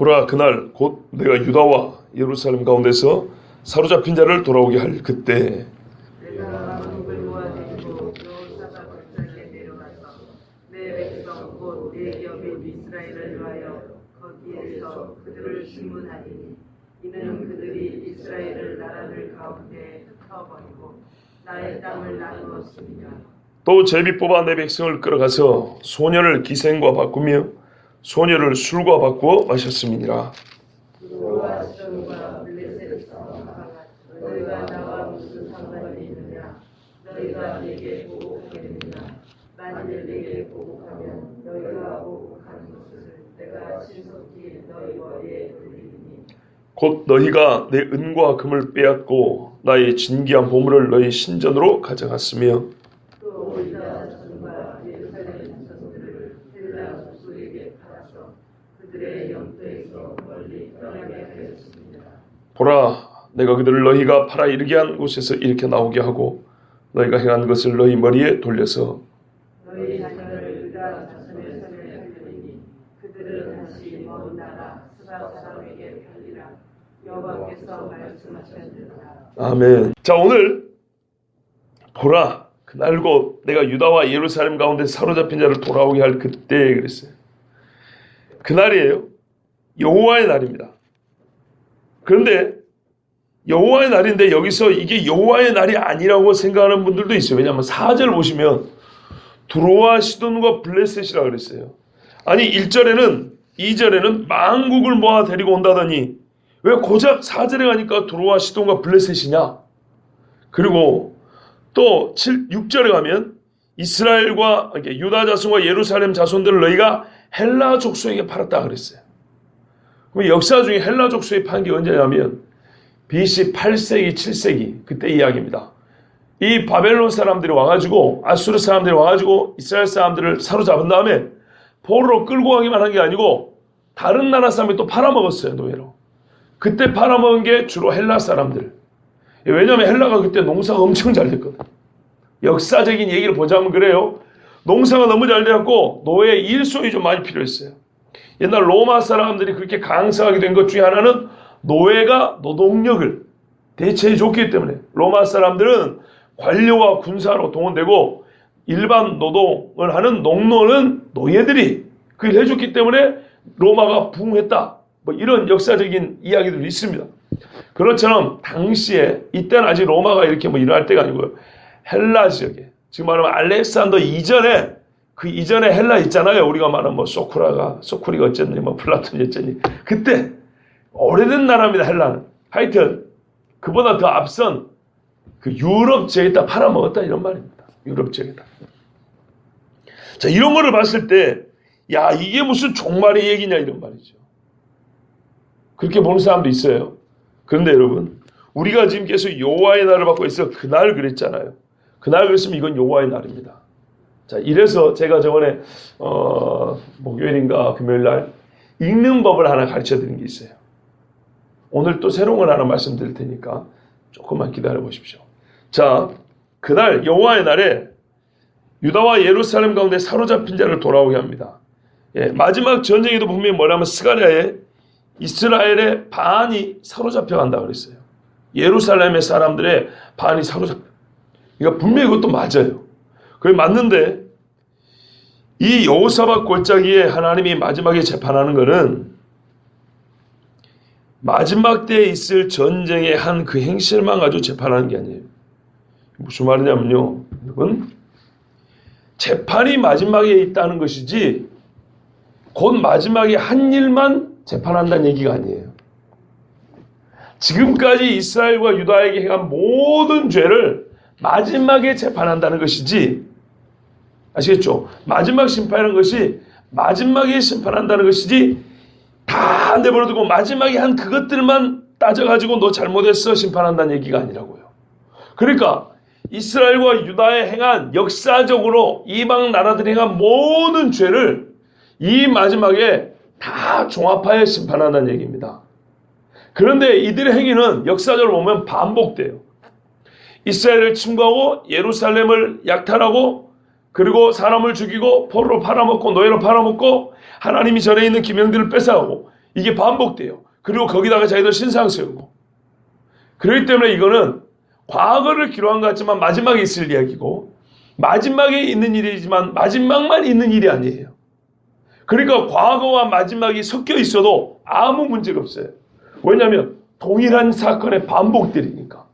보라, 그날 곧 내가 유다와 예루살렘 가운데서 사로잡힌 자를 돌아오게 할 그때 내가 왕국을 모아들이고 여호사가 골짜기에 내려가서 내 백성 곧 내 겹인 이스라엘을 위하여 거기에서 그들을 심문하리니 이는 그들이 이스라엘을 나라들 가운데 흩어버리고 나의 땅을 나누었습니다. 또 제비 뽑아 내 백성을 끌어가서 소녀를 기생과 바꾸며 소녀를 술과 바꾸어 마셨음이니라. 두로와 시돈과 블레셋과 너희가 나와 무슨 상관이 있느냐? 너희가 내게 보복하겠느냐? 만일 내게 보복하면 너희가 보복하는 것을 내가 신속히 너희 머리에 돌리리니 곧 너희가 내 은과 금을 빼앗고 나의 진귀한 보물을 너희 신전으로 가져갔으며 또 유다 자손과 예루살렘 자손들을 헬라 목소리에게 팔아서 그들의 영토에서 멀리 떠나게 하였습니다. 보라, 내가 그들을 너희가 팔아 이르게 한 곳에서 이렇게 나오게 하고 너희가 행한 것을 너희 머리에 돌려서 너희 자녀를 유다 자손의 손에 팔리니 그들은 다시 먼 나라 스바 사람에게 팔리라. 여호와께서 말씀하셨느니라. 아멘. 자, 오늘 보라, 그날 곧 내가 유다와 예루살렘 가운데 사로잡힌 자를 돌아오게 할 그때 그랬어요. 그날이에요. 여호와의 날입니다. 그런데 여호와의 날인데 여기서 이게 여호와의 날이 아니라고 생각하는 분들도 있어요. 왜냐하면 4절 보시면 두로와 시돈과 블레셋이라고 그랬어요. 아니 1절에는 2절에는 만국을 모아 데리고 온다더니 왜 고작 4절에 가니까 두로와 시돈과 블레셋이냐? 그리고 또 6절에 가면 이스라엘과 유다 자손과 예루살렘 자손들을 너희가 헬라 족속에게 팔았다 그랬어요. 그럼 역사 중에 헬라 족속에 판 게 언제냐면 BC 8세기 7세기 그때 이야기입니다. 이 바벨론 사람들이 와가지고 아수르 사람들이 와가지고 이스라엘 사람들을 사로잡은 다음에 포로로 끌고 가기만 한 게 아니고 다른 나라 사람이 또 팔아먹었어요. 노예로. 그때 팔아먹은 게 주로 헬라 사람들. 왜냐하면 헬라가 그때 농사가 엄청 잘 됐거든. 역사적인 얘기를 보자면 그래요. 농사가 너무 잘 되었고 노예 일손이 좀 많이 필요했어요. 옛날 로마 사람들이 그렇게 강성하게 된 것 중에 하나는 노예가 노동력을 대체해 줬기 때문에 로마 사람들은 관료와 군사로 동원되고 일반 노동을 하는 농노는 노예들이 그 일을 해줬기 때문에 로마가 부흥했다. 뭐 이런 역사적인 이야기들이 있습니다. 그렇처럼 당시에 이때는 아직 로마가 이렇게 뭐 일어날 때가 아니고요. 헬라 지역에 지금 말하면 알렉산더 이전에 그 이전에 헬라 있잖아요. 우리가 말하는 뭐 소쿠리가 어쨌니 뭐 플라톤이 어쨌니 그때 오래된 나라입니다. 헬라는. 하여튼 그보다 더 앞선 그 유럽 지역에다 팔아먹었다 이런 말입니다. 유럽 지역에다. 자, 이런 거를 봤을 때 야, 이게 무슨 종말의 얘기냐 이런 말이죠. 그렇게 보는 사람도 있어요. 그런데 여러분, 우리가 지금 계속 여호와의 날을 받고 있어. 그날 그랬잖아요. 그날 그랬으면 이건 여호와의 날입니다. 자, 이래서 제가 저번에 목요일인가 금요일 날 읽는 법을 하나 가르쳐 드린 게 있어요. 오늘 또 새로운 걸 하나 말씀드릴 테니까 조금만 기다려 보십시오. 자, 그날 여호와의 날에 유다와 예루살렘 가운데 사로잡힌 자를 돌아오게 합니다. 예, 마지막 전쟁에도 분명히 뭐냐면 스가랴에 이스라엘의 반이 사로잡혀 간다고 그랬어요. 예루살렘의 사람들의 반이 사로잡혀. 그러니까 분명히 그것도 맞아요. 그게 맞는데 이 여호사밧 골짜기에 하나님이 마지막에 재판하는 것은 마지막 때에 있을 전쟁의 한 그 행실만 가지고 재판하는 게 아니에요. 무슨 말이냐면요. 여러분, 재판이 마지막에 있다는 것이지 곧 마지막에 한 일만 재판한다는 얘기가 아니에요. 지금까지 이스라엘과 유다에게 행한 모든 죄를 마지막에 재판한다는 것이지, 아시겠죠? 마지막 심판이라는 것이 마지막에 심판한다는 것이지 다 내버려두고 마지막에 한 그것들만 따져가지고 너 잘못했어 심판한다는 얘기가 아니라고요. 그러니까 이스라엘과 유다에 행한 역사적으로 이방 나라들이 행한 모든 죄를 이 마지막에 다 종합하여 심판한다는 얘기입니다. 그런데 이들의 행위는 역사적으로 보면 반복돼요. 이스라엘을 침공하고 예루살렘을 약탈하고 그리고 사람을 죽이고 포로로 팔아먹고 노예로 팔아먹고 하나님이 전에 있는 기명들을 뺏어가고 이게 반복돼요. 그리고 거기다가 자기들 신상 세우고. 그렇기 때문에 이거는 과거를 기록한 것 같지만 마지막에 있을 이야기고 마지막에 있는 일이지만 마지막만 있는 일이 아니에요. 그러니까 과거와 마지막이 섞여 있어도 아무 문제가 없어요. 왜냐하면 동일한 사건의 반복들이니까.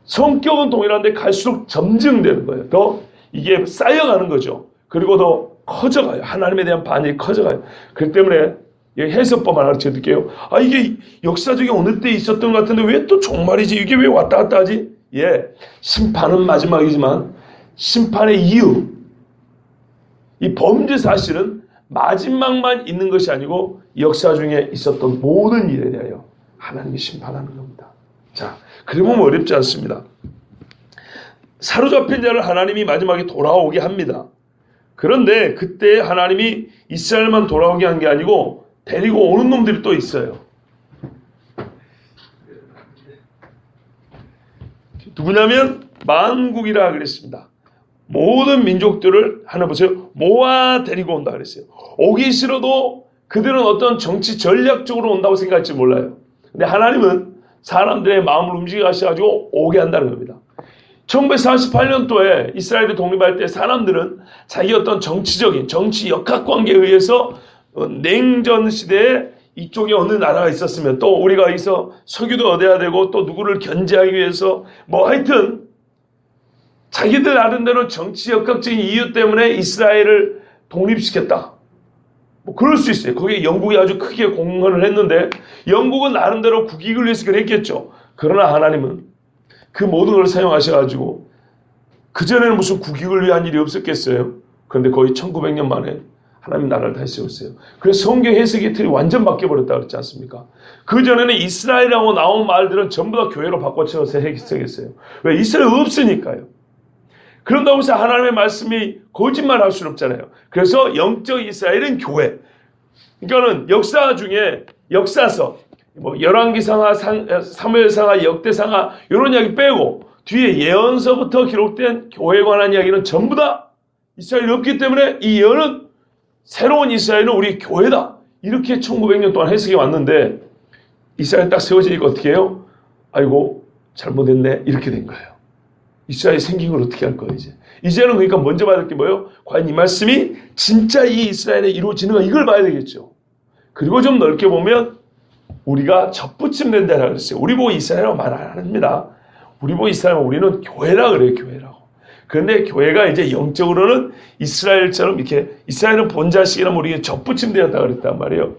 성격은 동일한데 갈수록 점증되는 거예요. 더 이게 쌓여가는 거죠. 그리고 더 커져가요. 하나님에 대한 반응이 커져가요. 그렇기 때문에 해석법만 가르쳐 드릴게요. 이게 역사적인 어느 때 있었던 것 같은데 왜 또 종말이지? 이게 왜 왔다 갔다 하지? 심판은 마지막이지만 심판의 이유, 이 범죄 사실은 마지막만 있는 것이 아니고 역사 중에 있었던 모든 일에 대하여 하나님이 심판하는 겁니다. 자, 그래 보면 어렵지 않습니다. 사로잡힌 자를 하나님이 마지막에 돌아오게 합니다. 그런데 그때 하나님이 이스라엘만 돌아오게 한 게 아니고 데리고 오는 놈들이 또 있어요. 누구냐면 만국이라 그랬습니다. 모든 민족들을 하나 보세요. 모아 데리고 온다 그랬어요. 오기 싫어도 그들은 어떤 정치 전략적으로 온다고 생각할지 몰라요. 근데 하나님은 사람들의 마음을 움직여 가셔가지고 오게 한다는 겁니다. 1948년도에 이스라엘이 독립할 때 사람들은 자기 어떤 정치적인 정치 역학관계에 의해서 냉전 시대에 이쪽에 어느 나라가 있었으면 또 우리가 여기서 석유도 얻어야 되고 또 누구를 견제하기 위해서 하여튼 자기들 나름대로 정치 역학적인 이유 때문에 이스라엘을 독립시켰다. 그럴 수 있어요. 거기에 영국이 아주 크게 공헌을 했는데 영국은 나름대로 국익을 위해서 그랬겠죠. 그러나 하나님은 그 모든 걸 사용하셔가지고 그전에는 무슨 국익을 위한 일이 없었겠어요. 그런데 거의 1900년 만에 하나님 나라를 다시 세웠어요. 그래서 성경 해석의 틀이 완전 바뀌어버렸다 그랬지 않습니까? 그전에는 이스라엘이라고 나온 말들은 전부 다 교회로 바꿔쳐서 해석했어요. 왜? 이스라엘 없으니까요. 그런다고 해서 하나님의 말씀이 거짓말할 수는 없잖아요. 그래서 영적 이스라엘은 교회. 그러니까는 역사 중에 역사서, 열왕기상하, 사무엘상하, 역대상하 이런 이야기 빼고 뒤에 예언서부터 기록된 교회에 관한 이야기는 전부 다 이스라엘이 없기 때문에 이 예언은 새로운 이스라엘은 우리 교회다. 이렇게 1900년 동안 해석이 왔는데 이스라엘 딱 세워지니까 어떻게 해요? 아이고 잘못했네. 이렇게 된 거예요. 이스라엘이 생긴 걸 어떻게 할 거예요, 이제. 이제는 그러니까 먼저 봐야 될 게 뭐예요? 과연 이 말씀이 진짜 이 이스라엘에 이루어지는가 이걸 봐야 되겠죠. 그리고 좀 넓게 보면 우리가 접붙임 된다라고 그랬어요. 우리 보고 이스라엘이라고 말 안 합니다. 우리 보고 이스라엘 우리는 교회라 그래요, 교회라고. 그런데 교회가 이제 영적으로는 이스라엘처럼 이렇게 이스라엘은 본자식이라면 우리가 접붙임 되었다 그랬단 말이에요.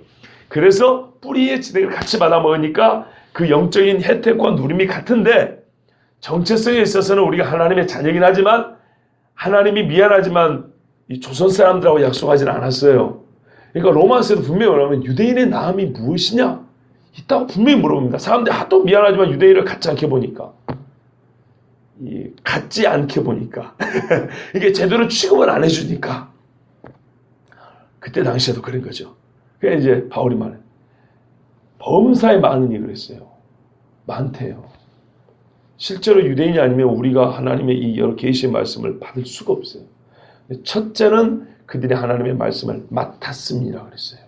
그래서 뿌리의 진액을 같이 받아 먹으니까 그 영적인 혜택과 누림이 같은데 정체성에 있어서는 우리가 하나님의 자녀이긴 하지만 하나님이 미안하지만 이 조선 사람들하고 약속하지는 않았어요. 그러니까 로마서에도 분명히 말하면 유대인의 나음이 무엇이냐? 있다고 분명히 물어봅니다. 사람들이 하도 미안하지만 유대인을 같지 않게 보니까. 같지 않게 보니까. 이게 제대로 취급을 안 해주니까. 그때 당시에도 그런 거죠. 그게 이제 바울이 말해. 범사에 많으니 그랬어요. 많대요. 실제로 유대인이 아니면 우리가 하나님의 이 여러 계시의 말씀을 받을 수가 없어요. 첫째는 그들이 하나님의 말씀을 맡았습니다 그랬어요.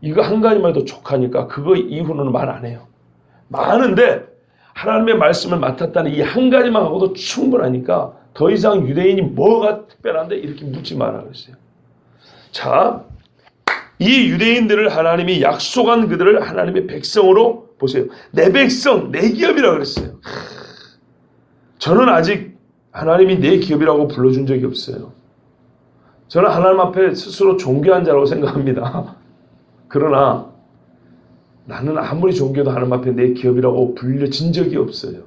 이거 한 가지만 해도 족하니까 그거 이후로는 말 안 해요. 많은데 하나님의 말씀을 맡았다는 이 한 가지만 하고도 충분하니까 더 이상 유대인이 뭐가 특별한데 이렇게 묻지 마라 그랬어요. 자, 이 유대인들을 하나님이 약속한 그들을 하나님의 백성으로 보세요. 내 백성, 내 기업이라고 그랬어요. 저는 아직 하나님이 내 기업이라고 불러준 적이 없어요. 저는 하나님 앞에 스스로 존귀한 자라고 생각합니다. 그러나 나는 아무리 존귀해도 하나님 앞에 내 기업이라고 불려진 적이 없어요.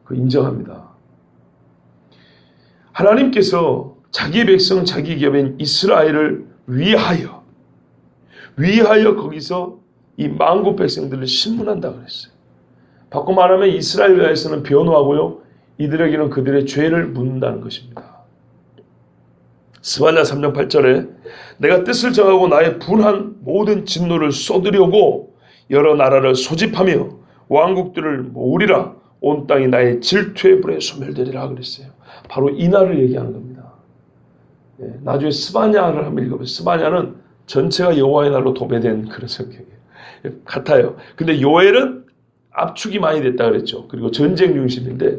그거 인정합니다. 하나님께서 자기 백성, 자기 기업인 이스라엘을 위하여 거기서 이 만국 백성들을 신문한다 그랬어요. 바꿔 말하면 이스라엘 위하여서는 변호하고요. 이들에게는 그들의 죄를 묻는다는 것입니다. 스바냐 3장 8절에 내가 뜻을 정하고 나의 분한 모든 진노를 쏟으려고 여러 나라를 소집하며 왕국들을 모으리라. 온 땅이 나의 질투의 불에 소멸되리라 그랬어요. 바로 이 날을 얘기하는 겁니다. 나중에 스바냐를 한번 읽어보세요. 스바냐는 전체가 여호와의 날로 도배된 그런 성격이에요. 같아요. 근데 요엘은 압축이 많이 됐다 그랬죠. 그리고 전쟁 중심인데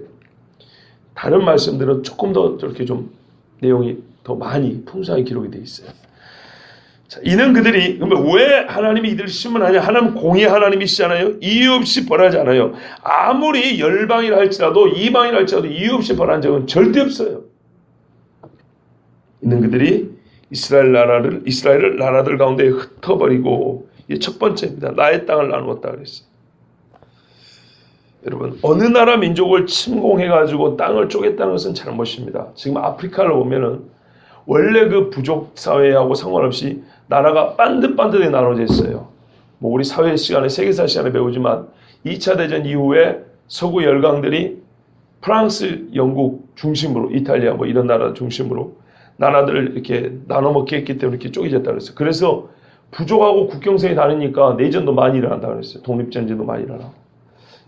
다른 말씀들은 조금 더 저렇게 좀 내용이 더 많이 풍성하게 기록이 되어 있어요. 자, 이는 그들이 왜 하나님이 이들을 심문하냐? 하나님 공의 하나님이시잖아요. 이유 없이 벌하지 않아요. 아무리 열방이라 할지라도 이방이라 할지라도 이유 없이 벌한 적은 절대 없어요. 이는 그들이 이스라엘을 나라들 가운데 흩어버리고, 이게 첫 번째입니다. 나의 땅을 나누었다 그랬어요. 여러분, 어느 나라 민족을 침공해가지고 땅을 쪼갰다는 것은 잘못입니다. 지금 아프리카를 보면은 원래 그 부족 사회하고 상관없이 나라가 반듯반듯하게 나눠져 있어요. 뭐 우리 사회 시간에, 세계사 시간에 배우지만 2차 대전 이후에 서구 열강들이 프랑스, 영국 중심으로, 이탈리아 뭐 이런 나라 중심으로 나라들을 이렇게 나눠먹게 했기 때문에 이렇게 쪼개졌다 그랬어요. 그래서 부족하고 국경선이 다르니까 내전도 많이 일어난다 그랬어요. 독립전쟁도 많이 일어나고.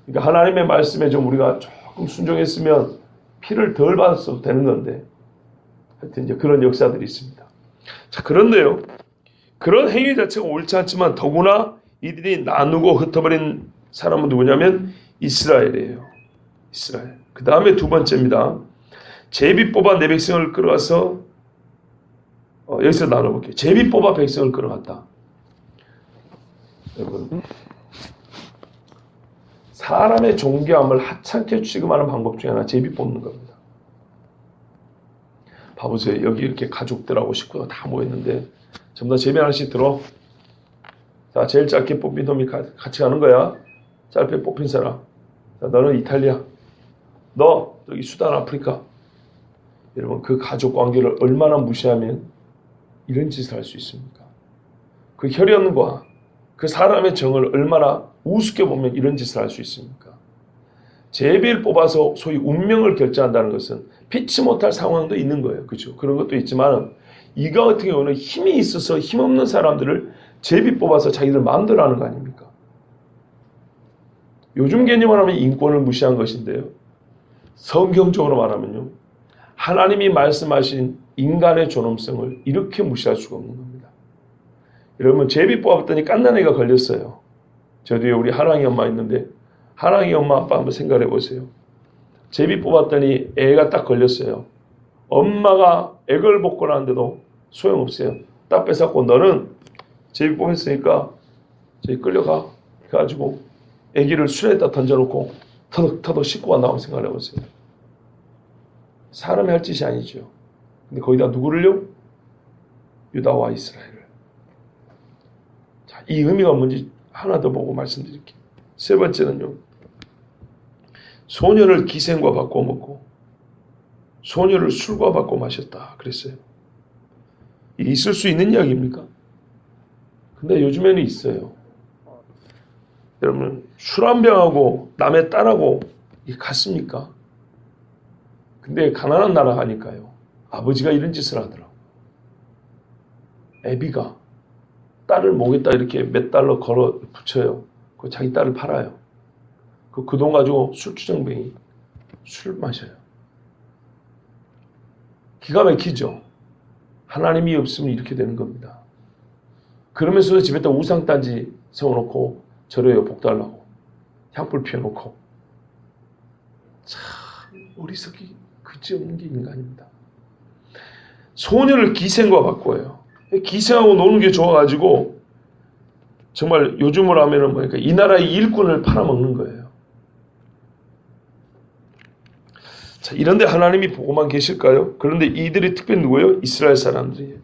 그러니까 하나님의 말씀에 좀 우리가 조금 순종했으면 피를 덜 받았어도 되는 건데, 하여튼 이제 그런 역사들이 있습니다. 자, 그런데요, 그런 행위 자체가 옳지 않지만 더구나 이들이 나누고 흩어버린 사람은 누구냐면 이스라엘이에요. 이스라엘. 그 다음에 두 번째입니다. 제비 뽑아 내 백성을 끌어와서, 여기서 나눠볼게요. 제비 뽑아 백성을 끌어갔다. 여러분, 사람의 존귀함을 하찮게 취급하는 방법 중에 하나 제비 뽑는 겁니다. 봐보세요. 여기 이렇게 가족들하고 식구가 다 모였는데 전부 다 제비 하나씩 들어. 자, 제일 짧게 뽑힌 놈이 같이 가는 거야. 짧게 뽑힌 사람. 자, 너는 이탈리아. 너 여기 수단 아프리카. 여러분, 그 가족 관계를 얼마나 무시하면 이런 짓을 할 수 있습니까? 그 혈연과 그 사람의 정을 얼마나 우습게 보면 이런 짓을 할 수 있습니까? 제비를 뽑아서 소위 운명을 결정한다는 것은 피치 못할 상황도 있는 거예요. 그렇죠? 그런 것도 있지만 이거 같은 경우는 힘이 있어서 힘없는 사람들을 제비 뽑아서 자기들 마음대로 하는 거 아닙니까? 요즘 개념을 하면 인권을 무시한 것인데요. 성경적으로 말하면요, 하나님이 말씀하신 인간의 존엄성을 이렇게 무시할 수가 없는 겁니다. 여러분, 제비 뽑았더니 갓난 애가 걸렸어요. 저 뒤에 우리 하랑이 엄마 있는데 하랑이 엄마 아빠 한번 생각해 보세요. 제비 뽑았더니 애가 딱 걸렸어요. 엄마가 애걸 복권 하는데도 소용없어요. 딱 뺏었고, 너는 제비 뽑았으니까 저기 끌려가 해가지고 애기를 수레에다 던져놓고 터덕터덕 씻고 간다고 생각해 보세요. 사람이 할 짓이 아니죠. 근데 거기다 누구를요? 유다와 이스라엘을. 자, 이 의미가 뭔지 하나 더 보고 말씀드릴게요. 세 번째는요, 소녀를 기생과 바꿔 먹고 소녀를 술과 바꿔 마셨다 그랬어요. 이게 있을 수 있는 이야기입니까? 근데 요즘에는 있어요. 여러분, 술 한 병하고 남의 딸하고 이게 같습니까? 근데 가난한 나라 하니까요, 아버지가 이런 짓을 하더라고요. 애비가 딸을 목에다 이렇게 몇 달러 걸어 붙여요. 그 자기 딸을 팔아요. 그 돈 가지고 술주정뱅이 술 마셔요. 기가 막히죠. 하나님이 없으면 이렇게 되는 겁니다. 그러면서 집에다 우상단지 세워놓고 절여요. 복 달라고. 향불 피워놓고. 참 어리석기 그지없는 게 인간입니다. 소녀를 기생과 바꿔요. 기생하고 노는 게 좋아가지고 정말 요즘으로 하면은 뭐니까 이 나라의 일꾼을 팔아먹는 거예요. 자, 이런데 하나님이 보고만 계실까요? 그런데 이들이 특별히 누구예요? 이스라엘 사람들이에요.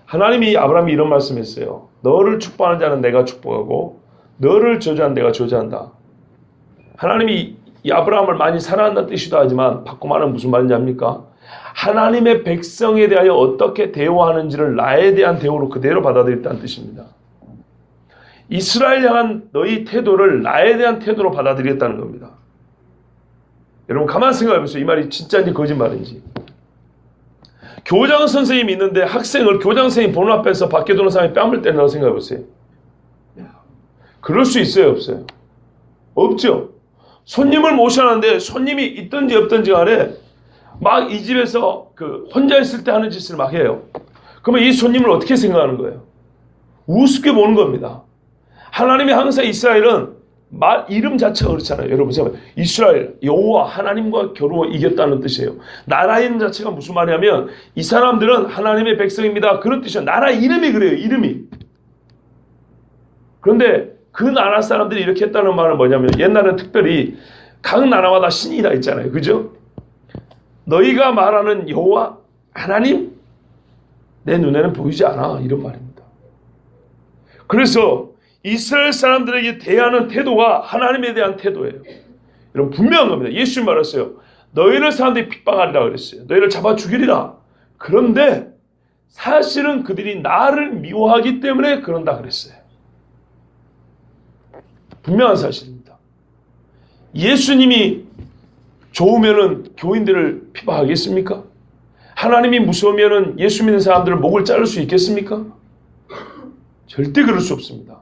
하나님이 아브라함이 이런 말씀했어요. 너를 축복하는 자는 내가 축복하고 너를 저주하는 내가 저주한다. 하나님이 이 아브라함을 많이 사랑한다는 뜻이기도 하지만 바꿔 말하면 무슨 말인지 압니까? 하나님의 백성에 대하여 어떻게 대우하는지를 나에 대한 대우로 그대로 받아들였다는 뜻입니다. 이스라엘 향한 너희 태도를 나에 대한 태도로 받아들였다는 겁니다. 여러분, 가만 생각해 보세요. 이 말이 진짜인지 거짓말인지. 교장 선생님이 있는데 학생을 교장 선생님 보는 앞에서 밖에 도는 사람이 뺨을 때린다고 생각해 보세요. 그럴 수 있어요, 없어요? 없죠. 손님을 모셔놨는데 손님이 있든지 없든지 간에 막 이 집에서 혼자 있을 때 하는 짓을 막 해요. 그러면 이 손님을 어떻게 생각하는 거예요? 우습게 보는 겁니다. 하나님이 항상 이스라엘은 이름 자체가 그렇잖아요. 여러분, 이스라엘, 여호와 하나님과 겨루어 이겼다는 뜻이에요. 나라 이름 자체가 무슨 말이냐면 이 사람들은 하나님의 백성입니다. 그런 뜻이에요. 나라 이름이 그래요. 이름이. 그런데 그 나라 사람들이 이렇게 했다는 말은 뭐냐면 옛날엔 특별히 각 나라마다 신이 다 있잖아요. 그죠? 너희가 말하는 여호와 하나님 내 눈에는 보이지 않아. 이런 말입니다. 그래서 이스라엘 사람들에게 대하는 태도가 하나님에 대한 태도예요. 여러분 분명한 겁니다. 예수님 말했어요. 너희를 사람들이 핍박하리라 그랬어요. 너희를 잡아 죽이리라. 그런데 사실은 그들이 나를 미워하기 때문에 그런다 그랬어요. 분명한 사실입니다. 예수님이 좋으면은 교인들을 핍박하겠습니까? 하나님이 무서우면은 예수 믿는 사람들을 목을 자를 수 있겠습니까? 절대 그럴 수 없습니다.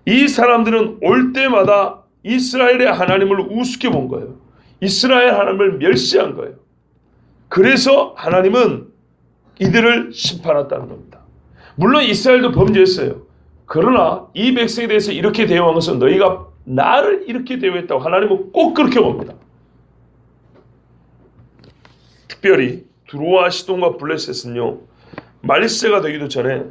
이 사람들은 올 때마다 이스라엘의 하나님을 우습게 본 거예요. 이스라엘 하나님을 멸시한 거예요. 그래서 하나님은 이들을 심판했다는 겁니다. 물론 이스라엘도 범죄했어요. 그러나 이 백성에 대해서 이렇게 대응한 것은 너희가 나를 이렇게 대우했다고 하나님은 꼭 그렇게 봅니다. 특별히 두로와 시돈과 블레셋은요, 말세가 되기도 전에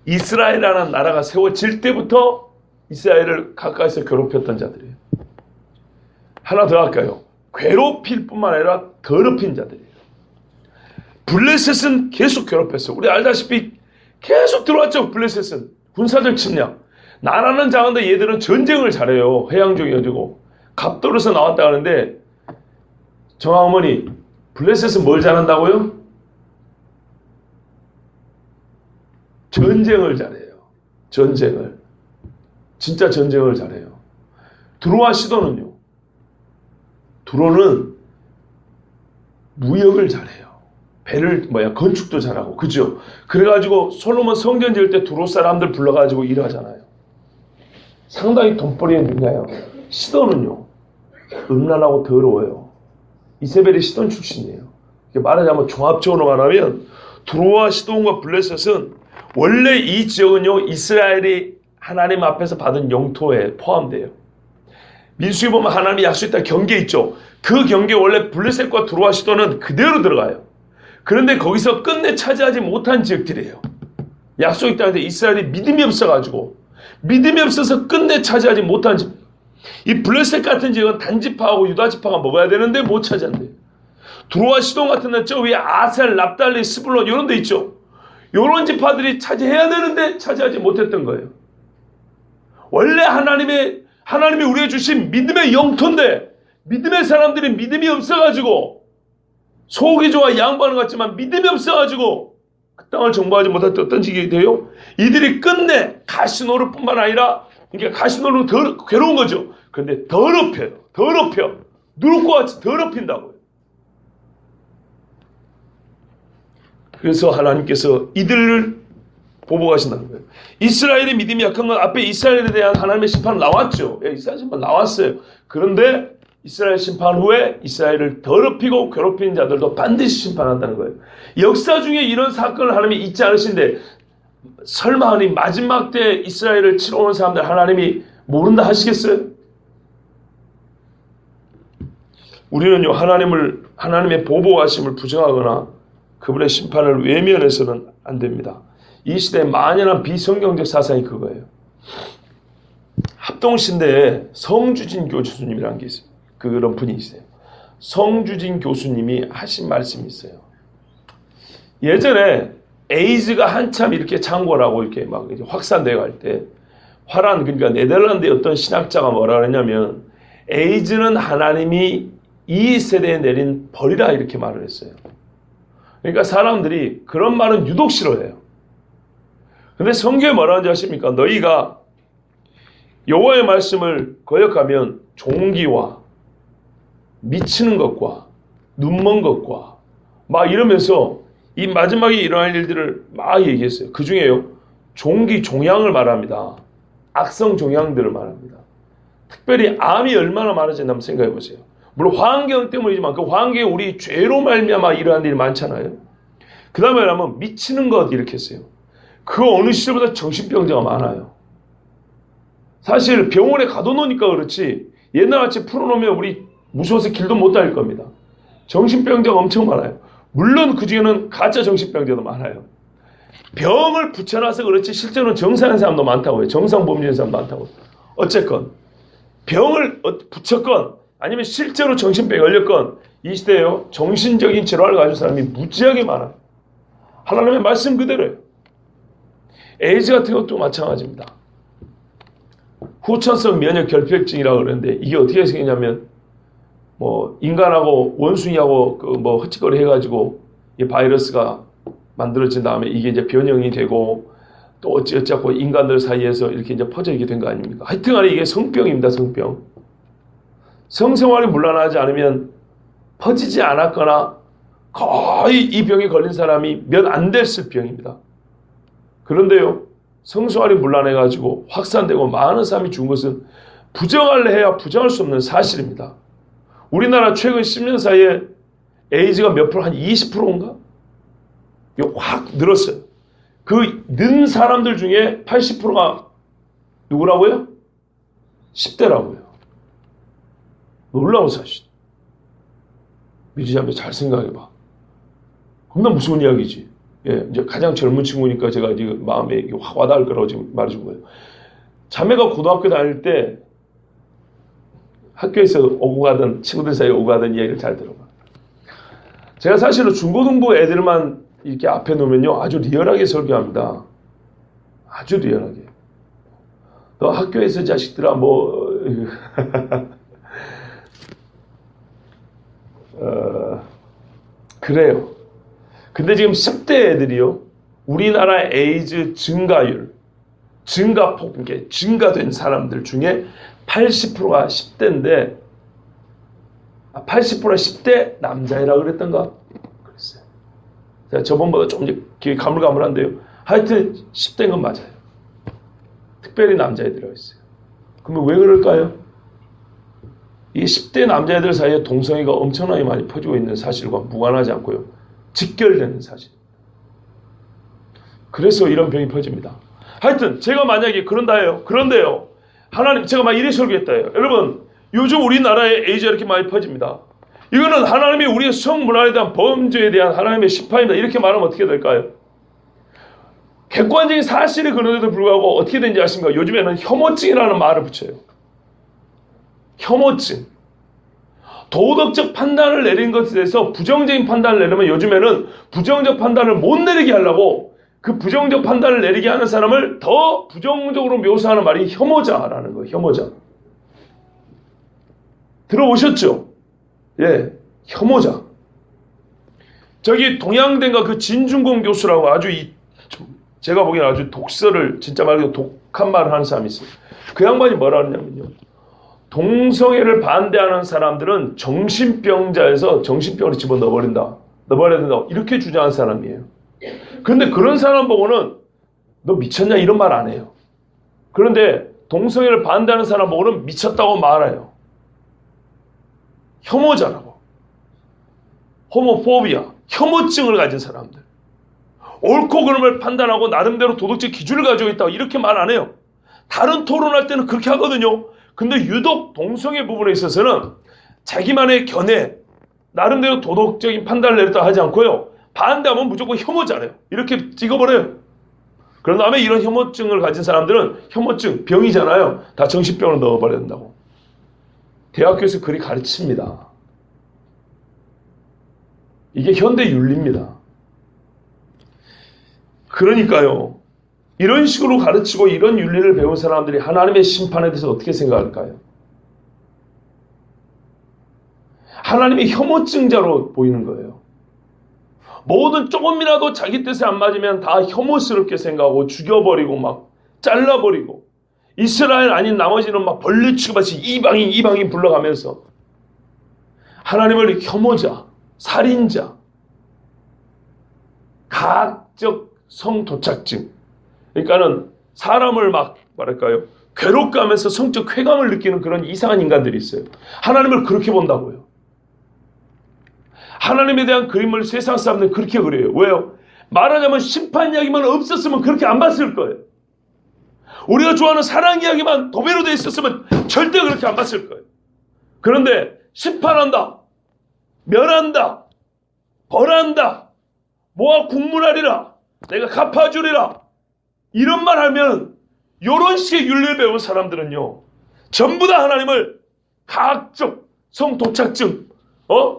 이스라엘이라는 나라가 세워질 때부터 이스라엘을 가까이서 괴롭혔던 자들이에요. 하나 더 할까요? 괴롭힐 뿐만 아니라 더럽힌 자들이에요. 블레셋은 계속 괴롭혔어요. 우리 알다시피 계속 들어왔죠. 블레셋은 군사적 침략. 나라는 작은데 얘들은 전쟁을 잘해요. 해양적이어지고 갑돌에서 나왔다 하는데 정아 어머니, 블레셋은 뭘 잘한다고요? 전쟁을 잘해요. 전쟁을. 진짜 전쟁을 잘해요. 두로와 시돈은요. 두로는 무역을 잘해요. 건축도 잘하고, 그죠? 그래가지고 솔로몬 성전 지을 때 두로 사람들 불러가지고 일하잖아요. 상당히 돈벌이에 능해요. 시돈은요, 음란하고 더러워요. 이세벨이 시돈 출신이에요. 말하자면 종합적으로 말하면 두로와 시돈과 블레셋은 원래 이 지역은요, 이스라엘이 하나님 앞에서 받은 영토에 포함돼요. 민수기 보면 하나님이 약속했다 경계 있죠. 그 경계 원래 블레셋과 두로와 시돈은 그대로 들어가요. 그런데 거기서 끝내 차지하지 못한 지역들이에요. 약속이 있다는데 이스라엘이 믿음이 없어가지고, 믿음이 없어서 끝내 차지하지 못한 지역. 이 블레셋 같은 지역은 단지파하고 유다지파가 먹어야 되는데 못 차지한대요. 두로와 시돈 같은 데는 저 위에 아셀, 납달리, 스불론 이런 데 있죠. 이런 지파들이 차지해야 되는데 차지하지 못했던 거예요. 원래 하나님이 우리에게 주신 믿음의 영토인데 믿음의 사람들이 믿음이 없어가지고 속이 좋아 양보하는 것 같지만 믿음이 없어가지고 그 땅을 정복하지 못할 때 어떤 지경이 돼요? 이들이 끝내 가시노르뿐만 아니라, 그러니까 가시노르는 더 괴로운 거죠. 그런데 더럽혀. 누룩과 같이 더럽힌다고요. 그래서 하나님께서 이들을 보복하신다는 거예요. 이스라엘의 믿음이 약한 건 앞에 이스라엘에 대한 하나님의 심판 나왔죠. 이스라엘 심판 나왔어요. 그런데 이스라엘 심판 후에 이스라엘을 더럽히고 괴롭히는 자들도 반드시 심판한다는 거예요. 역사 중에 이런 사건을 하나님이 잊지 않으신데 설마 하나님 마지막 때 이스라엘을 치러 오는 사람들 하나님이 모른다 하시겠어요? 우리는요, 하나님의 보복하심을 부정하거나 그분의 심판을 외면해서는 안 됩니다. 이 시대에 만연한 비성경적 사상이 그거예요. 합동신대에 성주진 교수님이라는 게 있어요. 그런 분이 있어요. 성주진 교수님이 하신 말씀이 있어요. 예전에 에이즈가 한참 이렇게 창궐하고 이렇게 막 확산되어 갈 때 그러니까 네덜란드의 어떤 신학자가 뭐라 그랬냐면 에이즈는 하나님이 이 세대에 내린 벌이라 이렇게 말을 했어요. 그러니까 사람들이 그런 말은 유독 싫어해요. 근데 성경에 뭐라 하는지 아십니까? 너희가 여호와의 말씀을 거역하면 종기와 미치는 것과 눈먼 것과 막 이러면서 이 마지막에 일어날 일들을 막 얘기했어요. 그 중에요, 종양을 말합니다. 악성 종양들을 말합니다. 특별히 암이 얼마나 많은지 한번 생각해 보세요. 물론 환경 때문이지만 그 환경에 우리 죄로 말미암아 이러한 일이 많잖아요. 그 다음에 하면 미치는 것 이렇게 했어요. 그 어느 시절보다 정신병자가 많아요. 사실 병원에 가둬놓으니까 그렇지 옛날같이 풀어놓으면 우리 무서워서 길도 못 다닐 겁니다. 정신병자가 엄청 많아요. 물론 그 중에는 가짜 정신병자도 많아요. 병을 붙여놔서 그렇지 실제로는 정상인 사람도 많다고 해요. 정상범죄인 사람도 많다고. 어쨌건 병을 붙였건 아니면 실제로 정신병에 걸렸건 이 시대에요. 정신적인 질환을 가진 사람이 무지하게 많아요. 하나님의 말씀 그대로예요. 에이즈 같은 것도 마찬가지입니다. 후천성 면역 결핍증이라고 그러는데 이게 어떻게 생기냐면 뭐 인간하고 원숭이하고 그 뭐 헛짓거리 해가지고 이 바이러스가 만들어진 다음에 이게 이제 변형이 되고 또 어찌어찌하고 인간들 사이에서 이렇게 이제 퍼져있게 된 거 아닙니까? 하여튼간에 이게 성병입니다. 성병. 성생활이 문란하지 않으면 퍼지지 않았거나 거의 이 병에 걸린 사람이 몇 안 됐을 병입니다. 그런데요, 성생활이 문란해가지고 확산되고 많은 사람이 죽은 것은 부정할래 해야 부정할 수 없는 사실입니다. 우리나라 최근 10년 사이에 에이즈가 몇 프로? 한 20%인가? 이거 확 늘었어요. 그 는 사람들 중에 80%가 누구라고요? 10대라고요. 놀라운 사실. 미리자매 잘 생각해봐. 겁나 무서운 이야기지. 예, 이제 가장 젊은 친구니까 제가 지금 마음에 확 와닿을 거라고 지금 말해준 거예요. 자매가 고등학교 다닐 때 학교에서 오고 가던 친구들 사이에 오고 가던 이야기를 잘 들어봐. 제가 사실은 중고등부 애들만 이렇게 앞에 놓으면요 아주 리얼하게 설교합니다. 아주 리얼하게. 너 학교에서 자식들아 뭐 그래요. 근데 지금 10대 애들이요 우리나라 에이즈 증가율 증가폭 이게 증가된 사람들 중에 80%가 10대인데 80%가 10대 남자애라고 그랬던가? 그랬어요. 제가 저번보다 좀 이제 가물가물한데요. 하여튼 10대인 건 맞아요. 특별히 남자애들이라고 했어요. 그러면 왜 그럴까요? 이 10대 남자애들 사이에 동성애가 엄청나게 많이 퍼지고 있는 사실과 무관하지 않고요. 직결되는 사실. 그래서 이런 병이 퍼집니다. 하여튼 제가 만약에 그런다 해요. 그런데요. 하나님 제가 막 이래 설교했다 해요. 여러분 요즘 우리나라에 에이즈가 이렇게 많이 퍼집니다. 이거는 하나님이 우리의 성문화에 대한 범죄에 대한 하나님의 심판이다. 이렇게 말하면 어떻게 될까요? 객관적인 사실이 그런데도 불구하고 어떻게 되는지 아십니까? 요즘에는 혐오증이라는 말을 붙여요. 혐오증. 도덕적 판단을 내린 것에 대해서 부정적인 판단을 내려면 요즘에는 부정적 판단을 못 내리게 하려고 그 부정적 판단을 내리게 하는 사람을 더 부정적으로 묘사하는 말이 혐오자라는 거예요. 혐오자. 들어보셨죠? 예, 혐오자. 저기 동양대가 그 진중권 교수라고 아주 제가 보기에는 아주 독설을 진짜 말 그대로 독한 말을 하는 사람이 있어요. 그 양반이 뭐라 하냐면요. 동성애를 반대하는 사람들은 정신병자에서 정신병으로 집어넣어버린다. 넣어버려야 된다. 이렇게 주장한 사람이에요. 그런데 그런 사람 보고는 너 미쳤냐 이런 말 안 해요. 그런데 동성애를 반대하는 사람 보고는 미쳤다고 말해요. 혐오자라고. 호모포비아. 혐오증을 가진 사람들. 옳고 그름을 판단하고 나름대로 도덕적 기준을 가지고 있다고 이렇게 말 안 해요. 다른 토론할 때는 그렇게 하거든요. 근데 유독 동성애 부분에 있어서는 자기만의 견해, 나름대로 도덕적인 판단을 내렸다 하지 않고요. 반대하면 무조건 혐오잖아요. 이렇게 찍어버려요. 그런 다음에 이런 혐오증을 가진 사람들은 혐오증, 병이잖아요. 다 정신병으로 넣어버려야 된다고. 대학교에서 그리 가르칩니다. 이게 현대 윤리입니다. 그러니까요. 이런 식으로 가르치고 이런 윤리를 배운 사람들이 하나님의 심판에 대해서 어떻게 생각할까요? 하나님이 혐오증자로 보이는 거예요. 뭐든 조금이라도 자기 뜻에 안 맞으면 다 혐오스럽게 생각하고 죽여버리고 막 잘라버리고 이스라엘 아닌 나머지는 막 벌레 취급하시 이방인 불러가면서 하나님을 혐오자, 살인자, 가학적 성도착증 그러니까는 사람을 막 뭐랄까요 괴롭게 하면서 성적 쾌감을 느끼는 그런 이상한 인간들이 있어요. 하나님을 그렇게 본다고요. 하나님에 대한 그림을 세상 사람들은 그렇게 그려요. 왜요? 말하자면 심판 이야기만 없었으면 그렇게 안 봤을 거예요. 우리가 좋아하는 사랑 이야기만 도배로 되어 있었으면 절대 그렇게 안 봤을 거예요. 그런데 심판한다, 멸한다, 벌한다, 모아 국문하리라, 내가 갚아주리라, 이런 말 하면 이런 식의 윤리를 배운 사람들은요, 전부 다 하나님을 가학적 성도착증,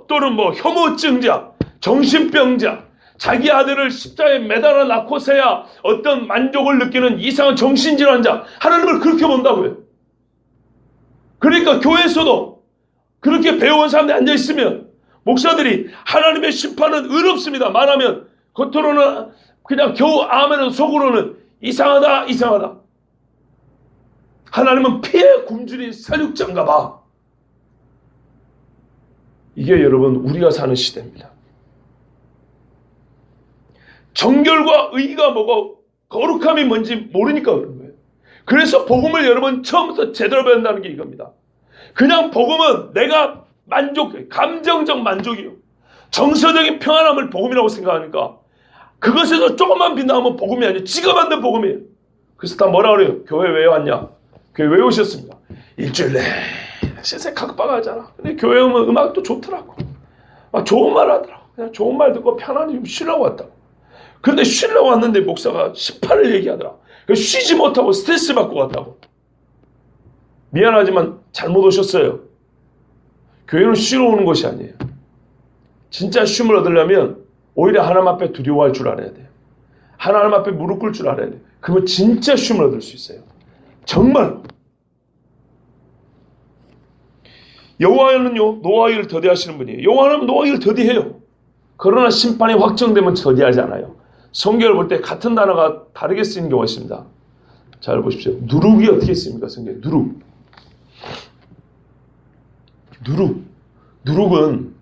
또는 뭐 혐오증자, 정신병자, 자기 아들을 십자가에 매달아 낳고서야 어떤 만족을 느끼는 이상한 정신질환자, 하나님을 그렇게 본다고요. 그러니까 교회에서도 그렇게 배워온 사람들이 앉아있으면 목사들이 하나님의 심판은 의롭습니다 말하면 겉으로는 그냥 겨우 아멘은 속으로는 이상하다 이상하다. 하나님은 피에 굶주린 사육장가 봐. 이게 여러분 우리가 사는 시대입니다. 정결과 의가 뭐고 거룩함이 뭔지 모르니까 그런 거예요. 그래서 복음을 여러분 처음부터 제대로 배운다는 게 이겁니다. 그냥 복음은 내가 감정적 만족이요, 정서적인 평안함을 복음이라고 생각하니까 그것에서 조금만 빗나가면 복음이 아니에요. 지가 만든 복음이에요. 그래서 다 뭐라 그래요? 교회 왜 왔냐? 교회 왜 오셨습니까? 일주일 내내 세상 각박하잖아. 근데 교회 오면 음악도 좋더라고. 막 좋은 말 하더라고. 그냥 좋은 말 듣고 편안히 쉬려고 왔다고. 그런데 쉬려고 왔는데 목사가 18을 얘기하더라. 쉬지 못하고 스트레스 받고 갔다고. 미안하지만 잘못 오셨어요. 교회는 쉬러 오는 것이 아니에요. 진짜 쉼을 얻으려면 오히려 하나님 앞에 두려워할 줄 알아야 돼요. 하나님 앞에 무릎 꿇을 줄 알아야 돼요. 그러면 진짜 쉼을 얻을 수 있어요. 정말. 여호와는요, 노아기를 더디하시는 분이에요. 여호와는 노아기를 더디해요. 그러나 심판이 확정되면 더디하지 않아요. 성경을 볼 때 같은 단어가 다르게 쓰이는 경우가 있습니다. 잘 보십시오. 누룩이 어떻게 쓰입니까? 성경에 누룩은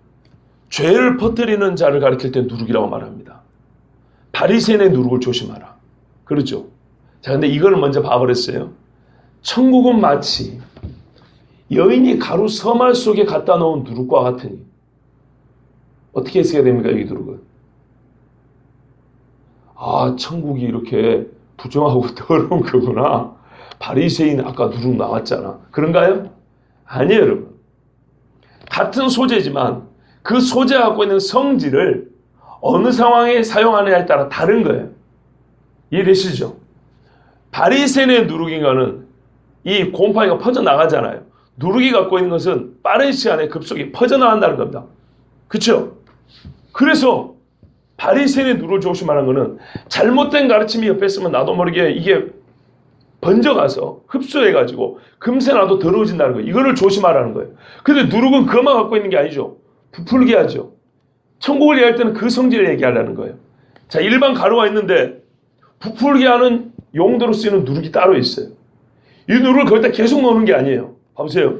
죄를 퍼뜨리는 자를 가리킬 때 누룩이라고 말합니다. 바리새인의 누룩을 조심하라. 그렇죠? 자, 근데 이걸 먼저 봐버렸어요. 천국은 마치 여인이 가루 서말 속에 갖다 놓은 누룩과 같으니. 어떻게 해석해야 됩니까? 여기 누룩은. 아, 천국이 이렇게 부정하고 더러운 거구나. 바리새인 아까 누룩 나왔잖아. 그런가요? 아니에요, 여러분. 같은 소재지만 그 소재가 갖고 있는 성질을 어느 상황에 사용하느냐에 따라 다른 거예요. 이해되시죠? 바리새인의 누룩인 거는 이 곰팡이가 퍼져나가잖아요. 누룩이 갖고 있는 것은 빠른 시간에 급속히 퍼져나간다는 겁니다. 그렇죠? 그래서 바리새인의 누룩을 조심하는 거는 잘못된 가르침이 옆에 있으면 나도 모르게 이게 번져가서 흡수해가지고 금세 나도 더러워진다는 거예요. 이거를 조심하라는 거예요. 근데 누룩은 그것만 갖고 있는 게 아니죠. 부풀게 하죠. 천국을 얘기할 때는 그 성질을 얘기하려는 거예요. 자, 일반 가루가 있는데 부풀게 하는 용도로 쓰이는 누룩이 따로 있어요. 이 누룩을 거기다 계속 넣는 게 아니에요. 봐보세요.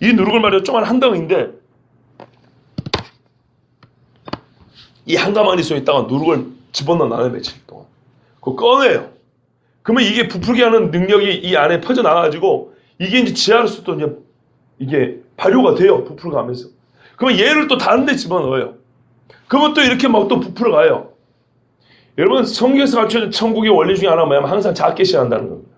이 누룩을 말이야 조그만 한 덩이인데 이 한 가마니 속에 있다가 누룩을 집어넣어 놔요. 며칠 동안. 그거 꺼내요. 그러면 이게 부풀게 하는 능력이 이 안에 퍼져나가가지고 이게 이제 지하로서 또 이제 이게 발효가 돼요. 부풀어가면서. 그러면 얘를 또 다른 데 집어넣어요. 그러면 또 이렇게 막 또 부풀어가요. 여러분, 성경에서 가르쳐준 천국의 원리 중에 하나가 뭐냐면 항상 작게 시작한다는 겁니다.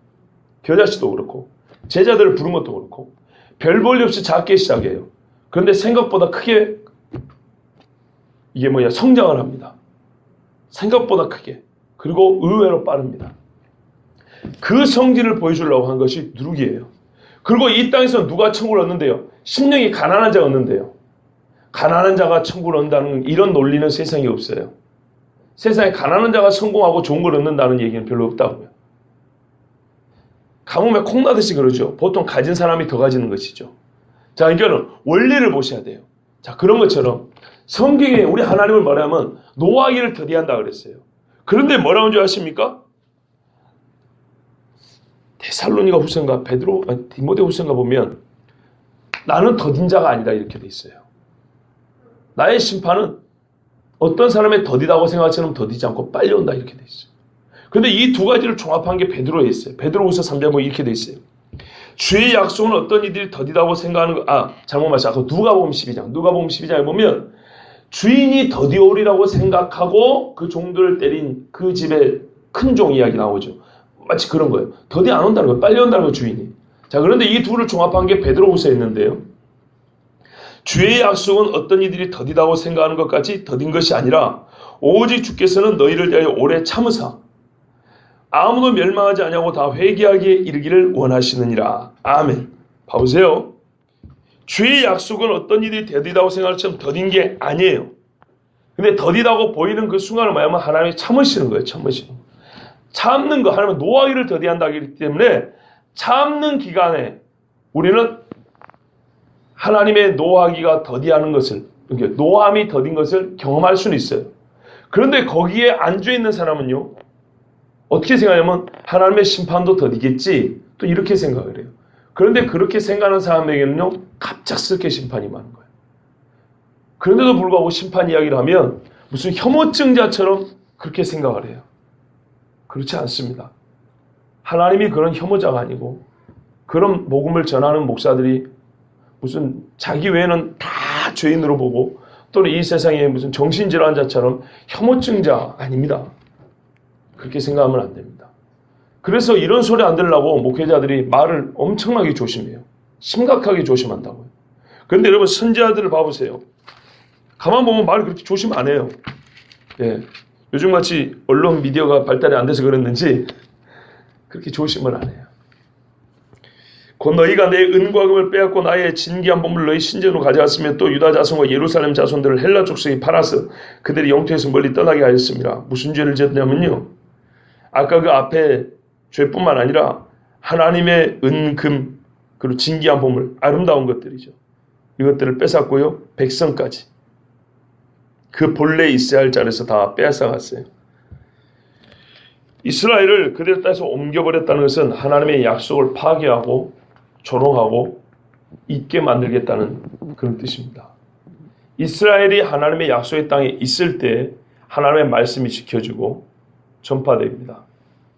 겨자씨도 그렇고 제자들을 부른 것도 그렇고 별 볼일 없이 작게 시작해요. 그런데 생각보다 크게 이게 성장을 합니다. 생각보다 크게. 그리고 의외로 빠릅니다. 그 성질을 보여주려고 한 것이 누룩이에요. 그리고 이 땅에서 누가 천국을 얻는데요? 심령이 가난한 자가 얻는데요. 가난한 자가 천국을 얻는다는 이런 논리는 세상에 없어요. 세상에 가난한 자가 성공하고 좋은 걸 얻는다는 얘기는 별로 없다고요. 가뭄에 콩나듯이 그러죠. 보통 가진 사람이 더 가지는 것이죠. 자, 그러니까 원리를 보셔야 돼요. 자, 그런 것처럼 성경에 우리 하나님을 말하면 노아기를 더디한다 그랬어요. 그런데 뭐라고 줄 아십니까? 데살로니가 후서인가 디모데 후서인가 보면 나는 더딘 자가 아니다 이렇게 돼 있어요. 나의 심판은 어떤 사람의 더디다고 생각하처럼 더디지 않고 빨리 온다 이렇게 돼 있어요. 그런데 이 두 가지를 종합한 게 베드로에 있어요. 베드로후서 3장 보면 이렇게 돼 있어요. 주의 약속은 어떤 이들이 더디다고 생각하는 거, 잘못 말했어요. 누가복음 12장에 보면 주인이 더디오리라고 생각하고 그 종들을 때린 그 집의 큰 종 이야기 나오죠. 마치 그런 거예요. 더디 안 온다는 거예요. 빨리 온다는 거예요, 주인이. 자, 그런데 이 둘을 종합한 게 베드로후서였는데요. 주의 약속은 어떤 이들이 더디다고 생각하는 것까지 더딘 것이 아니라 오직 주께서는 너희를 대하여 오래 참으사 아무도 멸망하지 아니하고 다 회개하기에 이르기를 원하시느니라. 아멘. 봐보세요. 주의 약속은 어떤 이들이 더디다고 생각할 처럼 더딘 게 아니에요. 근데 더디다고 보이는 그 순간을 말하면 하나님이 참으시는 거예요. 참으시는 거. 참는 거. 하나님은 노하기를 더디한다 하기 때문에 참는 기간에 우리는 하나님의 노하기가 더디하는 것을, 노함이 더딘 것을 경험할 수는 있어요. 그런데 거기에 안주해 있는 사람은요, 어떻게 생각하냐면 하나님의 심판도 더디겠지, 또 이렇게 생각을 해요. 그런데 그렇게 생각하는 사람에게는요, 갑작스럽게 심판이 많은 거예요. 그런데도 불구하고 심판 이야기를 하면 무슨 혐오증자처럼 그렇게 생각을 해요. 그렇지 않습니다. 하나님이 그런 혐오자가 아니고 그런 복음을 전하는 목사들이 무슨 자기 외에는 다 죄인으로 보고 또는 이 세상에 무슨 정신질환자처럼 혐오증자 아닙니다. 그렇게 생각하면 안 됩니다. 그래서 이런 소리 안 들으려고 목회자들이 말을 엄청나게 조심해요. 심각하게 조심한다고요. 그런데 여러분 선지자들을 봐보세요. 가만 보면 말을 그렇게 조심 안 해요. 예. 요즘같이 언론 미디어가 발달이 안 돼서 그랬는지 그렇게 조심을 안 해요. 곧 너희가 내 은과 금을 빼앗고 나의 진귀한 보물을 너희 신전으로 가져갔으며 또 유다 자손과 예루살렘 자손들을 헬라 족속이 팔아서 그들이 영토에서 멀리 떠나게 하였습니다. 무슨 죄를 지었냐면요. 아까 그 앞에 죄뿐만 아니라 하나님의 은, 금, 그리고 진귀한 보물, 아름다운 것들이죠. 이것들을 뺏었고요. 백성까지. 그 본래 있어야 할 자리에서 다 빼앗아갔어요. 이스라엘을 그들 땅에서 옮겨버렸다는 것은 하나님의 약속을 파괴하고 조롱하고 잊게 만들겠다는 그런 뜻입니다. 이스라엘이 하나님의 약속의 땅에 있을 때 하나님의 말씀이 지켜지고 전파됩니다.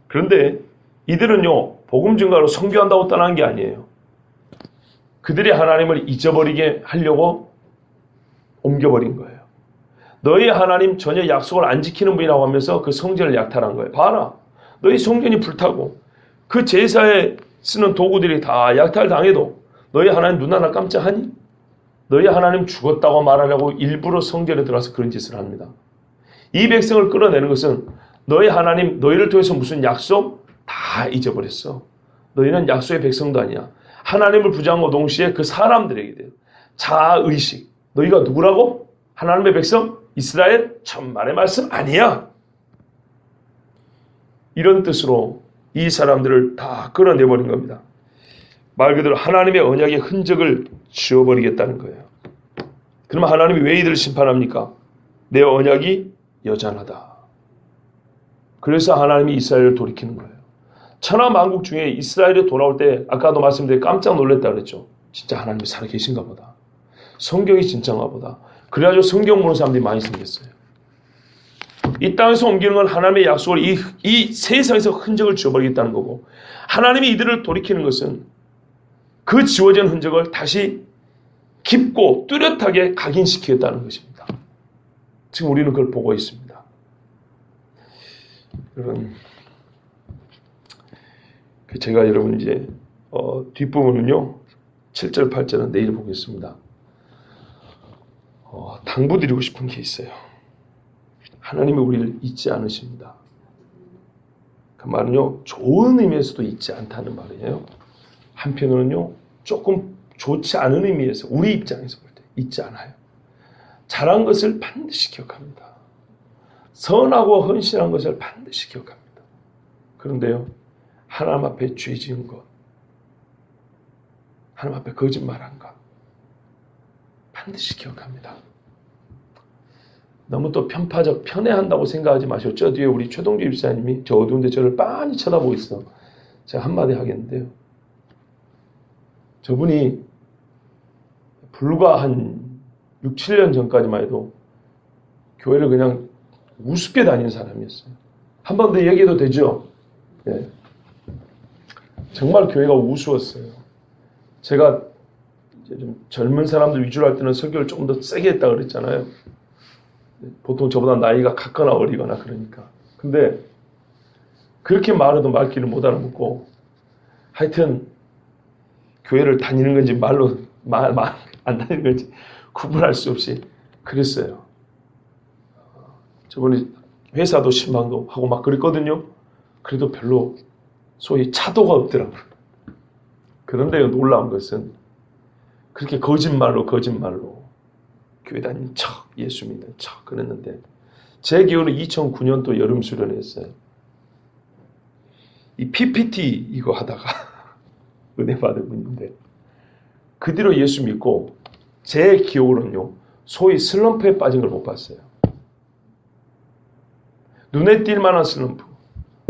그런데 이들은요, 복음 증가로 선교한다고 떠난 게 아니에요. 그들이 하나님을 잊어버리게 하려고 옮겨버린 거예요. 너희 하나님 전혀 약속을 안 지키는 분이라고 하면서 그 성전을 약탈한 거예요. 봐라. 너희 성전이 불타고 그 제사에 쓰는 도구들이 다 약탈당해도 너희 하나님 눈 하나 깜짝하니? 너희 하나님 죽었다고 말하려고 일부러 성전에 들어가서 그런 짓을 합니다. 이 백성을 끌어내는 것은 너희 하나님 너희를 통해서 무슨 약속? 다 잊어버렸어. 너희는 약속의 백성도 아니야. 하나님을 부정하고 동시에 그 사람들에게 대해 자아의식. 너희가 누구라고? 하나님의 백성? 이스라엘? 천만의 말씀 아니야. 이런 뜻으로 이 사람들을 다 끌어내버린 겁니다. 말 그대로 하나님의 언약의 흔적을 지워버리겠다는 거예요. 그러면 하나님이 왜 이들을 심판합니까? 내 언약이 여전하다. 그래서 하나님이 이스라엘을 돌이키는 거예요. 천하만국 중에 이스라엘이 돌아올 때 아까도 말씀드린 깜짝 놀랐다 그랬죠. 진짜 하나님이 살아계신가 보다. 성경이 진짜인가 보다. 그래가지고 성경 보는 사람들이 많이 생겼어요. 이 땅에서 옮기는 건 하나님의 약속을 이 세상에서 흔적을 지워버리겠다는 거고, 하나님이 이들을 돌이키는 것은 그 지워진 흔적을 다시 깊고 뚜렷하게 각인시키겠다는 것입니다. 지금 우리는 그걸 보고 있습니다. 여러분, 제가 여러분 이제 뒷부분은요 7절 8절은 내일 보겠습니다. 당부드리고 싶은 게 있어요. 하나님이 우리를 잊지 않으십니다. 그 말은요 좋은 의미에서도 잊지 않다는 말이에요. 한편으로는요 조금 좋지 않은 의미에서 우리 입장에서 볼 때 잊지 않아요. 잘한 것을 반드시 기억합니다. 선하고 헌신한 것을 반드시 기억합니다. 그런데요 하나님 앞에 죄 지은 것, 하나님 앞에 거짓말한 것 반드시 기억합니다. 너무 또 편파적, 편애한다고 생각하지 마시고, 저 뒤에 우리 최동주 입사님이 저 어두운데 저를 빤히 쳐다보고 있어. 제가 한마디 하겠는데요. 저분이 불과 한 6, 7년 전까지만 해도 교회를 그냥 우습게 다니는 사람이었어요. 한 번 더 얘기해도 되죠? 네. 정말 교회가 우스웠어요. 제가 이제 좀 젊은 사람들 위주로 할 때는 설교를 조금 더 세게 했다고 그랬잖아요. 보통 저보다 나이가 같거나 어리거나 그러니까. 근데 그렇게 말해도 말귀를 못 알아듣고 하여튼 교회를 다니는 건지 말로 안 다니는 건지 구분할 수 없이 그랬어요. 저번에 회사도 신방도 하고 막 그랬거든요. 그래도 별로 소위 차도가 없더라고요. 그런데 놀라운 것은 그렇게 거짓말로 교회 다니는 척, 예수 믿는 척 그랬는데 제 기억으로 2009년도 여름 수련회 했어요. 이 PPT 이거 하다가 은혜 받은 분인데 그 뒤로 예수 믿고 제 기억으로는요 소위 슬럼프에 빠진 걸 못 봤어요. 눈에 띌 만한 슬럼프,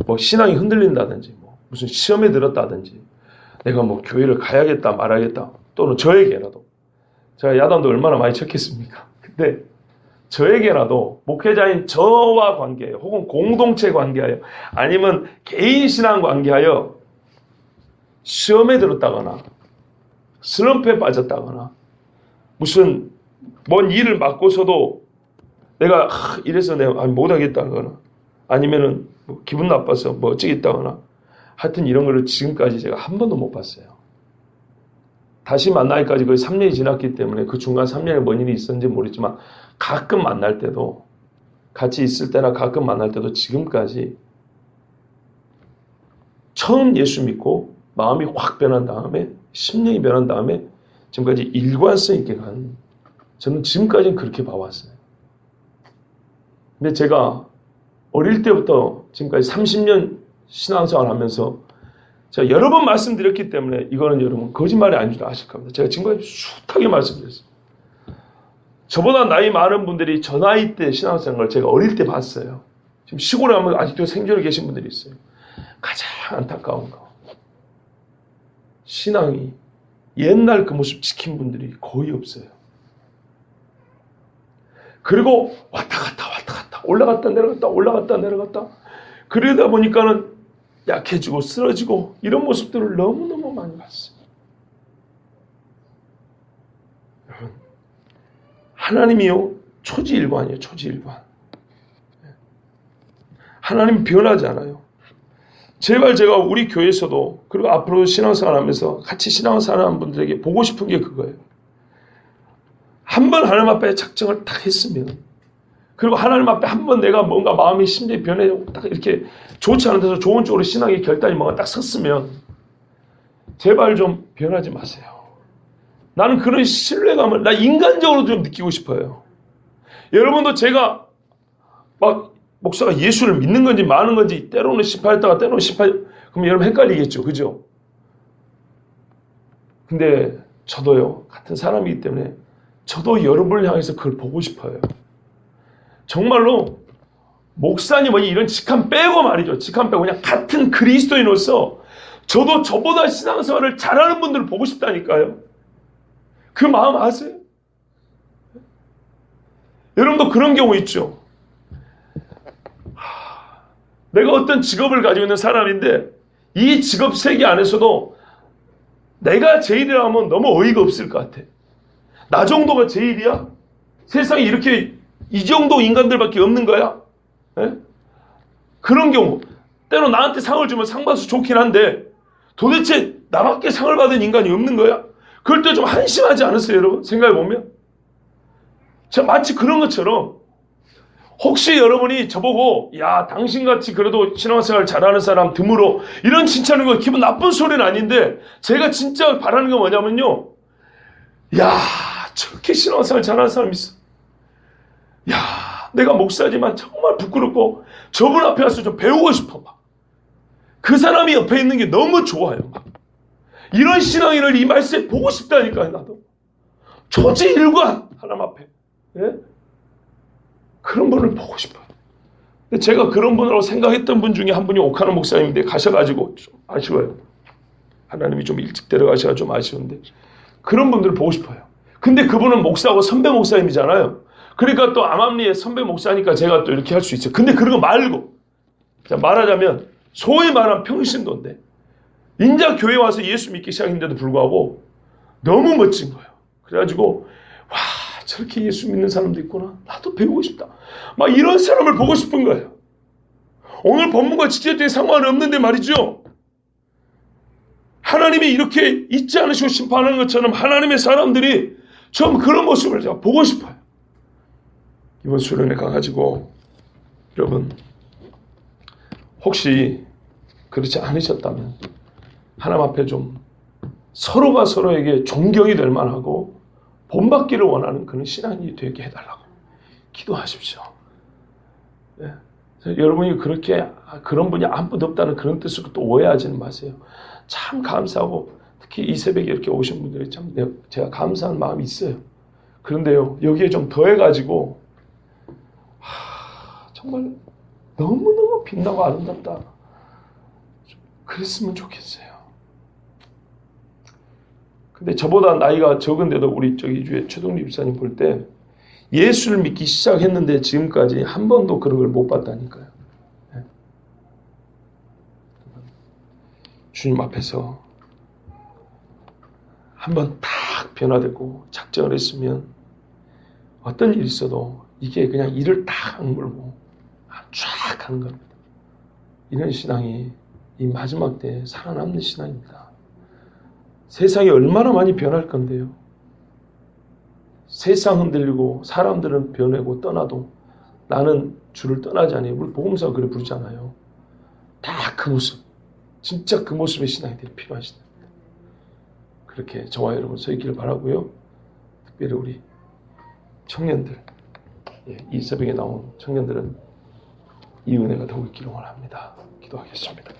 뭐 신앙이 흔들린다든지 뭐 무슨 시험에 들었다든지 내가 뭐 교회를 가야겠다 말아야겠다 또는 저에게라도 제가 야단도 얼마나 많이 쳤겠습니까? 근데 저에게라도 목회자인 저와 관계하여 혹은 공동체 관계하여 아니면 개인 신앙 관계하여 시험에 들었다거나 슬럼프에 빠졌다거나 무슨 뭔 일을 맡고서도 내가 이래서 내가 못하겠다거나 아니면은 뭐 기분 나빠서 뭐 어쩌겠다거나 하여튼 이런 거를 지금까지 제가 한 번도 못 봤어요. 다시 만나기까지 거의 3년이 지났기 때문에 그 중간 3년에 뭔 일이 있었는지 모르지만 가끔 만날 때도 같이 있을 때나 가끔 만날 때도 지금까지 처음 예수 믿고 마음이 확 변한 다음에 심령이 변한 다음에 지금까지 일관성 있게 간 저는 지금까지는 그렇게 봐왔어요. 근데 제가 어릴 때부터 지금까지 30년 신앙생활 하면서 제가 여러 번 말씀드렸기 때문에 이거는 여러분 거짓말이 아닌 줄 아실 겁니다. 제가 지금까지 숱하게 말씀드렸어요. 저보다 나이 많은 분들이 저 나이 때 신앙생활을 제가 어릴 때 봤어요. 지금 시골에 가면 아직도 생존에 계신 분들이 있어요. 가장 안타까운 거. 신앙이 옛날 그 모습 지킨 분들이 거의 없어요. 그리고 왔다 갔다 올라갔다 내려갔다 그러다 보니까는 약해지고 쓰러지고 이런 모습들을 너무너무 많이 봤어요. 여러분, 하나님이요 초지일관이에요. 초지일관. 하나님 변하지 않아요. 제발 제가 우리 교회에서도 그리고 앞으로 신앙생활 하면서 같이 신앙생활 하는 분들에게 보고 싶은 게 그거예요. 한 번 하나님 앞에 작정을 딱 했으면 그리고 하나님 앞에 한 번 내가 뭔가 마음이 심장이 변해 딱 이렇게 좋지 않은 데서 좋은 쪽으로 신앙의 결단이 뭔가 딱 섰으면 제발 좀 변하지 마세요. 나는 그런 신뢰감을 나 인간적으로 좀 느끼고 싶어요. 여러분도 제가 막 목사가 예수를 믿는 건지 마는 건지 때로는 심파했다가 때로는 그럼 여러분 헷갈리겠죠. 그죠? 근데 저도요 같은 사람이기 때문에 저도 여러분을 향해서 그걸 보고 싶어요. 정말로 목사님 이런 직함 빼고 말이죠. 직함 빼고 그냥 같은 그리스도인으로서 저도 저보다 신앙생활을 잘하는 분들을 보고 싶다니까요. 그 마음 아세요? 여러분도 그런 경우 있죠. 내가 어떤 직업을 가지고 있는 사람인데 이 직업 세계 안에서도 내가 제일이라 하면 너무 어이가 없을 것 같아. 나 정도가 제일이야? 세상에 이렇게 이 정도 인간들밖에 없는 거야? 에? 그런 경우 때로 나한테 상을 주면 상 받아서 좋긴 한데 도대체 나밖에 상을 받은 인간이 없는 거야? 그럴 때 좀 한심하지 않으세요 여러분? 생각해보면 마치 그런 것처럼 혹시 여러분이 저보고 야 당신같이 그래도 신앙생활 잘하는 사람 드물어 이런 칭찬하는 거 기분 나쁜 소리는 아닌데 제가 진짜 바라는 건 뭐냐면요 야 저렇게 신앙생활 잘하는 사람 있어 야 내가 목사지만 정말 부끄럽고 저분 앞에 가서 좀 배우고 싶어 막. 그 사람이 옆에 있는 게 너무 좋아요 막. 이런 신앙인을 이 말씀에 보고 싶다니까요 나도 초지일관 하나님 앞에 예? 그런 분을 보고 싶어요. 근데 제가 그런 분으로 생각했던 분 중에 한 분이 오카노 목사님인데 가셔가지고 좀 아쉬워요. 하나님이 좀 일찍 데려가셔서 좀 아쉬운데 그런 분들을 보고 싶어요. 근데 그분은 목사하고 선배 목사님이잖아요. 그러니까 또 암암리의 선배 목사니까 제가 또 이렇게 할 수 있어요. 근데 그런 거 말고 말하자면 소위 말하는 평신도인데 인자 교회 와서 예수 믿기 시작했는데도 불구하고 너무 멋진 거예요. 그래가지고 와 저렇게 예수 믿는 사람도 있구나. 나도 배우고 싶다. 막 이런 사람을 보고 싶은 거예요. 오늘 본문과 직접적인 상관은 없는데 말이죠. 하나님이 이렇게 잊지 않으시고 심판하는 것처럼 하나님의 사람들이 좀 그런 모습을 제가 보고 싶어요. 이번 수련회 가가지고 여러분 혹시 그렇지 않으셨다면 하나님 앞에 좀 서로가 서로에게 존경이 될 만하고 본받기를 원하는 그런 신앙이 되게 해달라고 기도하십시오. 네. 여러분이 그렇게 그런 분이 아무도 없다는 그런 뜻으로 또 오해하지는 마세요. 참 감사하고 특히 이 새벽에 이렇게 오신 분들이 참 제가 감사한 마음이 있어요. 그런데요 여기에 좀 더해가지고 정말 너무너무 빛나고 아름답다. 그랬으면 좋겠어요. 근데 저보다 나이가 적은데도 우리 저기 주에 최동리 집사님 볼 때 예수를 믿기 시작했는데 지금까지 한 번도 그런 걸 못 봤다니까요. 네. 주님 앞에서 한 번 딱 변화되고 작정을 했으면 어떤 일이 있어도 이게 그냥 이를 딱 악물고 쫙 하는 겁니다. 이런 신앙이 이 마지막 때에 살아남는 신앙입니다. 세상이 얼마나 많이 변할 건데요. 세상 흔들리고 사람들은 변하고 떠나도 나는 주를 떠나지 않아요. 우리 복음서가 그래 부르잖아요. 다 그 모습, 진짜 그 모습의 신앙이 필요한 신앙입니다. 그렇게 저와 여러분 서 있기를 바라고요. 특별히 우리 청년들, 이 새벽에 나온 청년들은 이 은혜가 더욱 있기를 원합니다. 기도하겠습니다.